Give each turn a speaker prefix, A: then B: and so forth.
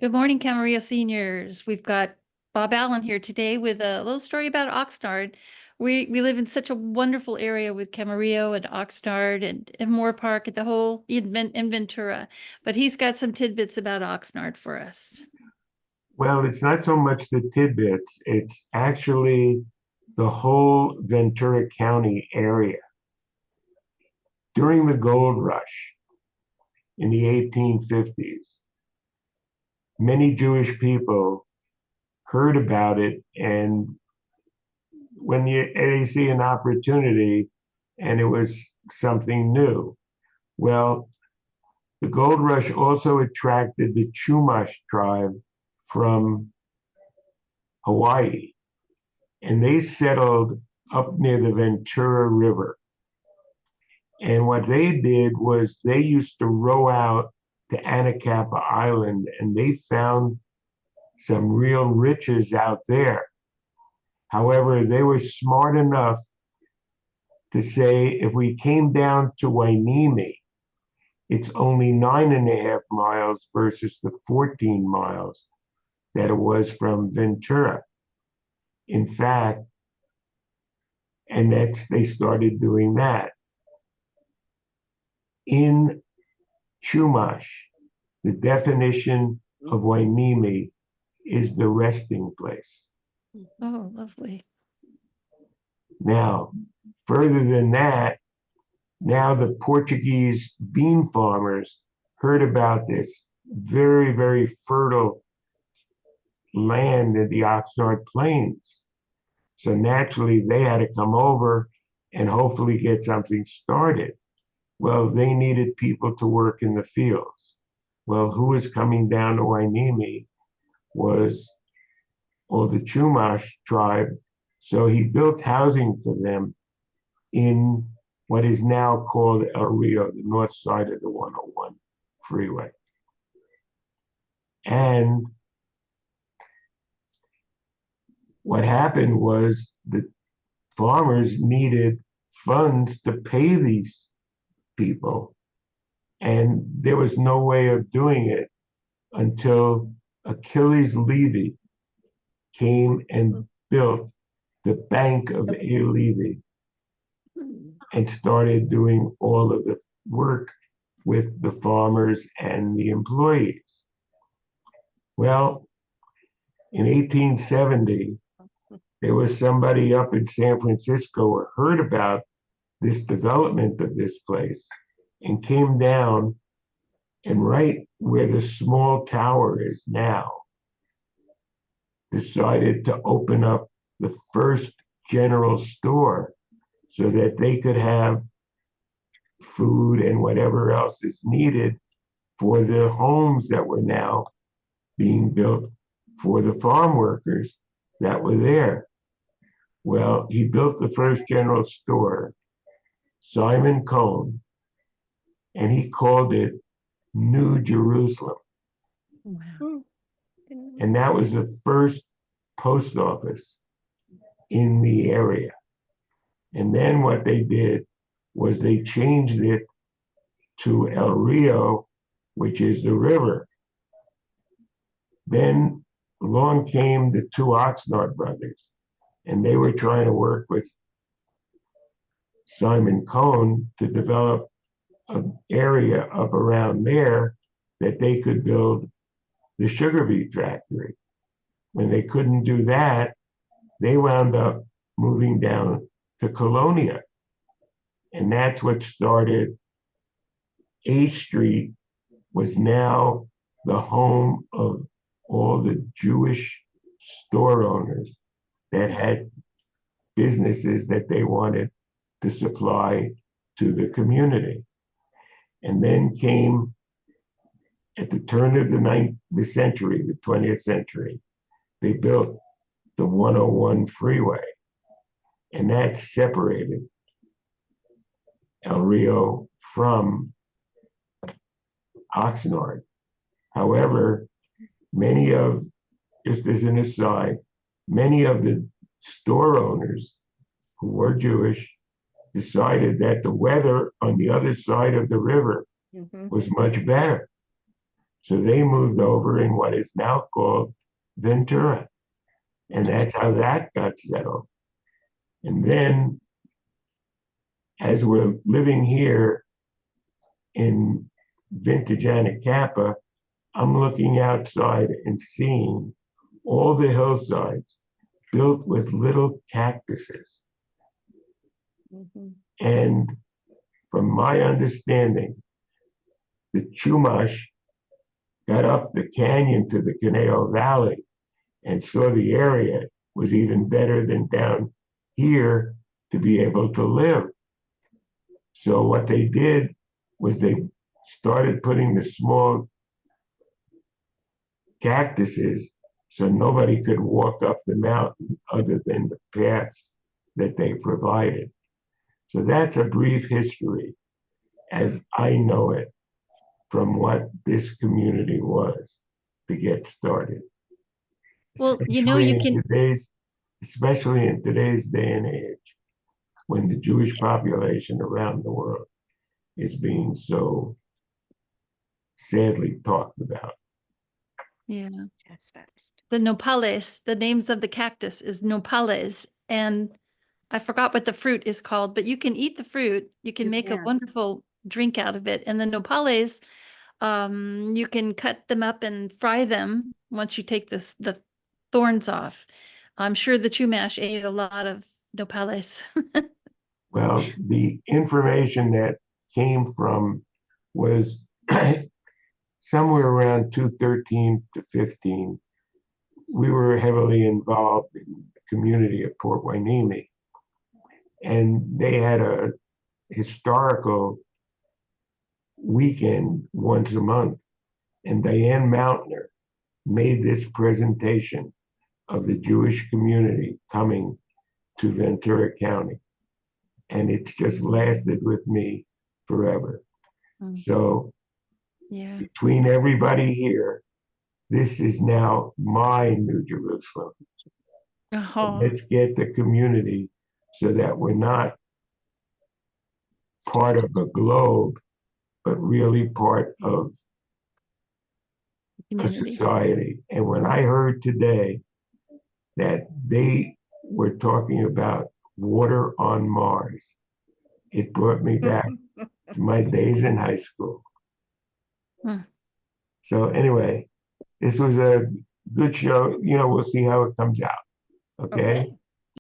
A: Good morning, Camarillo seniors. We've got Bob Allen here today with a little story about Oxnard. We live in such a wonderful area with Camarillo and Oxnard and Moore Park and the whole in Ventura. But he's got some tidbits about Oxnard for us.
B: Well, it's not so much the tidbits, it's actually the whole Ventura County area. During the gold rush in the 1850s, many Jewish people heard about it, and when they see an opportunity and it was something new. Well, the gold rush also attracted the Chumash tribe from Hawaii, and they settled up near the Ventura River. And what they did was they used to row out to Anacapa Island, and they found some real riches out there. However, they were smart enough to say if we came down to Wainimi, it's only 9.5 miles versus the 14 miles that it was from Ventura. In fact, and they started doing that. In Chumash, the definition of Wainimi is the resting place.
A: Oh, lovely.
B: Now, further than that, now the Portuguese bean farmers heard about this very, very fertile land in the Oxnard Plains. So naturally, they had to come over and hopefully get something started. Well, they needed people to work in the fields. Well, who was coming down to Wainimi was all the Chumash tribe. So he built housing for them in what is now called El Rio, the north side of the 101 freeway. And what happened was the farmers needed funds to pay these people, and there was no way of doing it until Achilles Levy came and built the Bank of A. Levy and started doing all of the work with the farmers and the employees. Well, in 1870, there was somebody up in San Francisco who heard about this development of this place and came down, and right where the small tower is now, decided to open up the first general store so that they could have food and whatever else is needed for the homes that were now being built for the farm workers that were there. Well, he built the first general store, Simon Cone, and he called it New Jerusalem.
A: Wow.
B: And that was the first post office in the area. And then what they did was they changed it to El Rio, which is the river. Then along came the two Oxnard brothers, and they were trying to work with Simon Cone to develop an area up around there that they could build the sugar beet factory. When they couldn't do that, they wound up moving down to Colonia. And that's what started A Street, was now the home of all the Jewish store owners that had businesses that they wanted to supply to the community. And then came at the turn of the century, the 20th century, they built the 101 freeway, and that separated El Rio from Oxnard. However, just as an aside, many of the store owners who were Jewish decided that the weather on the other side of the river was much better. So they moved over in what is now called Ventura. And that's how that got settled. And then as we're living here in vintage Anacapa, I'm looking outside and seeing all the hillsides built with little cactuses.
A: Mhm.
B: And from my understanding, the Chumash got up the canyon to the Conejo Valley and saw the area was even better than down here to be able to live. So what they did was they started putting the small cactuses so nobody could walk up the mountain other than the paths that they provided. So that's a brief history as I know it from what this community was to get started.
A: Well, you know, you can,
B: Especially in today's day and age, when the Jewish population around the world is being so sadly talked about.
A: yeah.
C: Yes.
A: The nopales, the names of the cactus is nopales. And I forgot what the fruit is called, but you can eat the fruit. You can
C: You
A: make a
C: can.
A: wonderful drink out of it. And the nopales, you can cut them up and fry them once you take the thorns off. I'm sure the Chumash ate a lot of nopales.
B: Well, the information that came from was somewhere around 213 to 15. We were heavily involved in the community of Port Hueneme, and they had a historical weekend once a month. And Diane Mountner made this presentation of the Jewish community coming to Ventura County. And it's just lasted with me forever.
A: Mm.
B: So
A: Yeah.
B: between everybody here, this is now my New Jerusalem.
A: Oh,
B: Let's get the community so that we're not part of a globe, but really part of a
A: community.
B: society. And when I heard today that they were talking about water on Mars, it brought me back to my days in high school.
A: Hmm.
B: So anyway, this was a good show. We'll see how it comes out. Okay.
C: Okay.